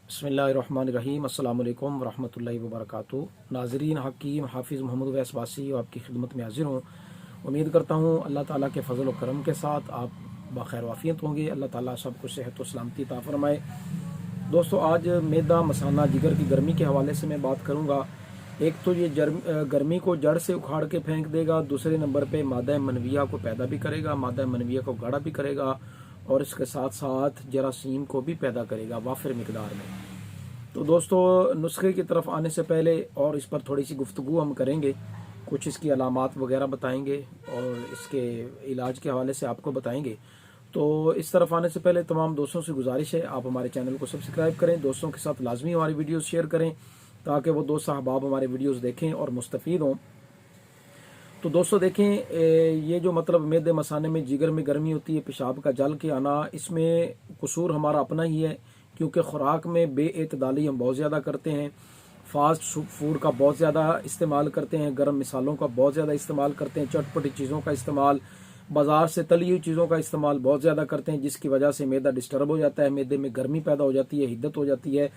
बिस्मिल्लाहिर्रहमानिर्रहीम अस्सलाम वालेकुम वरहमतुल्लाहि वबरकातुहू। नाज़रीन, हकीम हाफिज़ मोहम्मद वैस वासी और आपकी खिदमत में हाजिर हूँ। उम्मीद करता हूँ अल्लाह ताला के फ़ज़ल व करम के साथ आप बखैर वाफ़ियत होंगे। अल्लाह ताला सबको सेहत व सलामती अता फ़रमाए। दोस्तों, आज मैदा मसाना जिगर की गर्मी के हवाले से मैं बात करूँगा। एक तो ये गर्मी को जड़ से उखाड़ के फेंक देगा, दूसरे नंबर पे मादा मनविया को पैदा भी करेगा, मादा मनविया को गाढ़ा भी करेगा और इसके साथ साथ जरासीम को भी पैदा करेगा वाफिर मिकदार में। तो दोस्तों, नुस्खे की तरफ आने से पहले और इस पर थोड़ी सी गुफ्तगू हम करेंगे, कुछ इसकी अलामात वगैरह बताएंगे और इसके इलाज के हवाले से आपको बताएंगे। तो इस तरफ आने से पहले तमाम दोस्तों से गुजारिश है, आप हमारे चैनल को सब्सक्राइब करें, दोस्तों के साथ लाजमी हमारी वीडियोस शेयर करें ताकि वो दोस्त अहबाब हमारे वीडियोस देखें और मुस्तफ़ीद हों। तो दोस्तों देखें, ये जो मतलब मैदे मसाने में जिगर में गर्मी होती है, पेशाब का जल के आना, इसमें कसूर हमारा अपना ही है, क्योंकि खुराक में बेएतदाली हम बहुत ज़्यादा करते हैं, फास्ट फूड का बहुत ज़्यादा इस्तेमाल करते हैं, गर्म मिसालों का बहुत ज़्यादा इस्तेमाल करते हैं, चटपटी चीज़ों का इस्तेमाल, बाज़ार से तली हुई चीज़ों का इस्तेमाल बहुत ज़्यादा करते हैं, जिसकी वजह से मैदा डिस्टर्ब हो जाता है, मैदे में गर्मी पैदा हो जाती है, हिद्दत हो जाती है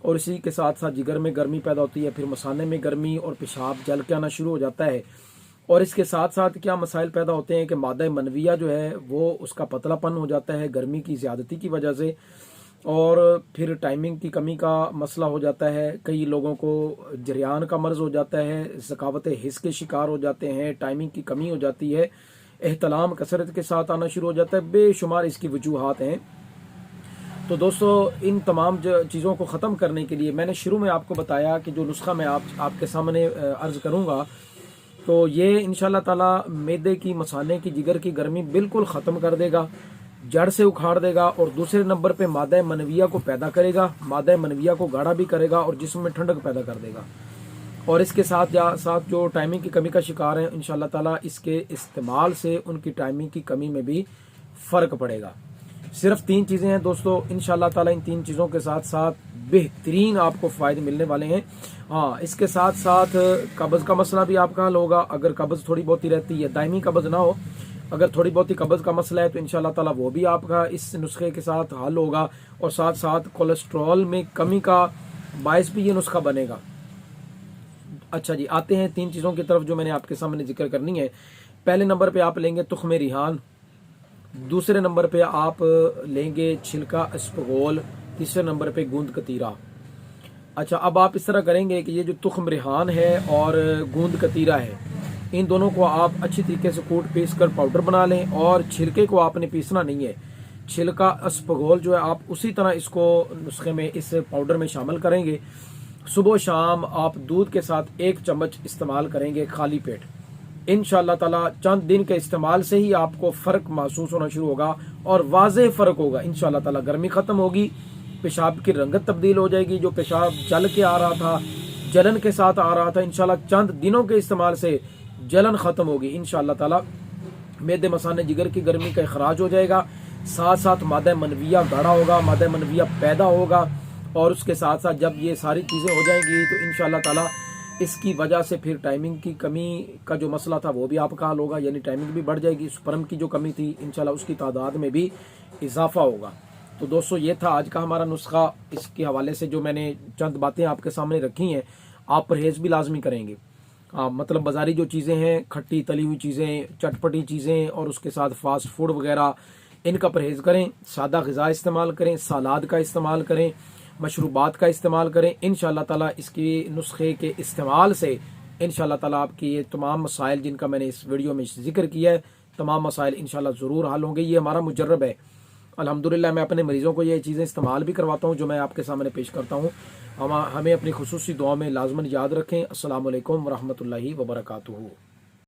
और इसी के साथ साथ जिगर में गर्मी पैदा होती है, फिर मसाने में गर्मी और पेशाब जल के आना शुरू हो जाता है। और इसके साथ साथ क्या मसाइल पैदा होते हैं कि मादा मनविया जो है वो उसका पतलापन हो जाता है गर्मी की ज़्यादती की वजह से, और फिर टाइमिंग की कमी का मसला हो जाता है। कई लोगों को जरियान का मर्ज हो जाता है, ज़कावत हिस्स के शिकार हो जाते हैं, टाइमिंग की कमी हो जाती है, एहतलाम कसरत के साथ आना शुरू हो जाता है, बेशुमार इसकी वजूहात हैं। तो दोस्तों, इन तमाम चीज़ों को ख़त्म करने के लिए मैंने शुरू में आपको बताया कि जो नुस्खा मैं आपके सामने अर्ज़ करूँगा, तो ये इंशाल्लाह ताला मैदे की मसाने की जिगर की गर्मी बिल्कुल ख़त्म कर देगा, जड़ से उखाड़ देगा और दूसरे नंबर पे मादा मनविया को पैदा करेगा, मादा मनविया को गाढ़ा भी करेगा और जिस्म में ठंडक पैदा कर देगा। और इसके साथ जो टाइमिंग की कमी का शिकार है, इंशाल्लाह ताला इसके इस्तेमाल से उनकी टाइमिंग की कमी में भी फ़र्क पड़ेगा। सिर्फ 3 चीज़ें हैं दोस्तों, इंशाल्लाह ताला इन 3 चीज़ों के साथ साथ बेहतरीन आपको फ़ायदे मिलने वाले हैं। हाँ, इसके साथ साथ कब्ज़ का मसला भी आपका हल होगा। अगर कब्ज़ थोड़ी बहुत ही रहती है, दायमी कब्ज़ ना हो, अगर थोड़ी बहुत ही कब्ज़ का मसला है तो इंशाल्लाह ताला वो भी आपका इस नुस्खे के साथ हल होगा और साथ साथ कोलेस्ट्रॉल में कमी का बायस भी ये नुस्खा बनेगा। अच्छा जी, आते हैं 3 चीज़ों की तरफ जो मैंने आपके सामने जिक्र करनी है। पहले नंबर पे आप लेंगे तुख्म रिहान, दूसरे नंबर पे आप लेंगे छिलका अस्पगोल, तीसरे नंबर पे गूंद कतीरा। अच्छा, अब आप इस तरह करेंगे कि ये जो तुख्म रिहान है और गूंद कतीरा है, इन दोनों को आप अच्छी तरीके से कूट पीस कर पाउडर बना लें और छिलके को आपने पीसना नहीं है। छिलका अस्पगोल जो है आप उसी तरह इसको नुस्खे में इस पाउडर में शामिल करेंगे। सुबह शाम आप दूध के साथ 1 चम्मच इस्तेमाल करेंगे खाली पेट। इंशाअल्लाह ताला चंद दिन के इस्तेमाल से ही आपको फ़र्क महसूस होना शुरू होगा और वाज़ेह फ़र्क होगा। इंशाअल्लाह ताला गर्मी ख़त्म होगी, पेशाब की रंगत तब्दील हो जाएगी, जो पेशाब जल के आ रहा था, जलन के साथ आ रहा था, इंशाअल्लाह चंद दिनों के इस्तेमाल से जलन ख़त्म होगी। इंशाअल्लाह ताला मैदे मसाने जिगर की गर्मी का इखराज हो जाएगा, साथ साथ मादा मनविया गाढ़ा होगा, मादा मनविया पैदा होगा और उसके साथ साथ जब ये सारी चीज़ें हो जाएंगी तो इंशाअल्लाह ताला इसकी वजह से फिर टाइमिंग की कमी का जो मसला था वो भी आपका हल होगा, यानी टाइमिंग भी बढ़ जाएगी, स्पर्म की जो कमी थी इंशाल्लाह उसकी तादाद में भी इजाफा होगा। तो दोस्तों, ये था आज का हमारा नुस्खा। इसके हवाले से जो मैंने चंद बातें आपके सामने रखी हैं, आप परहेज़ भी लाजमी करेंगे। मतलब बाज़ारी जो चीज़ें हैं, खट्टी तली हुई चीज़ें, चटपटी चीज़ें और उसके साथ फास्ट फूड वगैरह, इनका परहेज़ करें, सादा ग़िज़ा इस्तेमाल करें, सलाद का इस्तेमाल करें, मशरूबात का इस्तेमाल करें। इंशाअल्लाह ताला इसकी नुस्खे के इस्तेमाल से इंशाअल्लाह ताला आपकी ये तमाम मसाइल जिनका मैंने इस वीडियो में जिक्र किया है, तमाम मसाइल इंशाअल्लाह ज़रूर हल होंगे। ये हमारा मुजर्रब है। अल्हम्दुलिल्लाह, मैं अपने मरीज़ों को ये चीज़ें इस्तेमाल भी करवाता हूँ जो मैं आपके सामने पेश करता हूँ। हमें अपनी खुसूसी दुआ में लाज़मन याद रखें। अस्सलामु अलैकुम वरहमतुल्लाहि वबरकातुहू।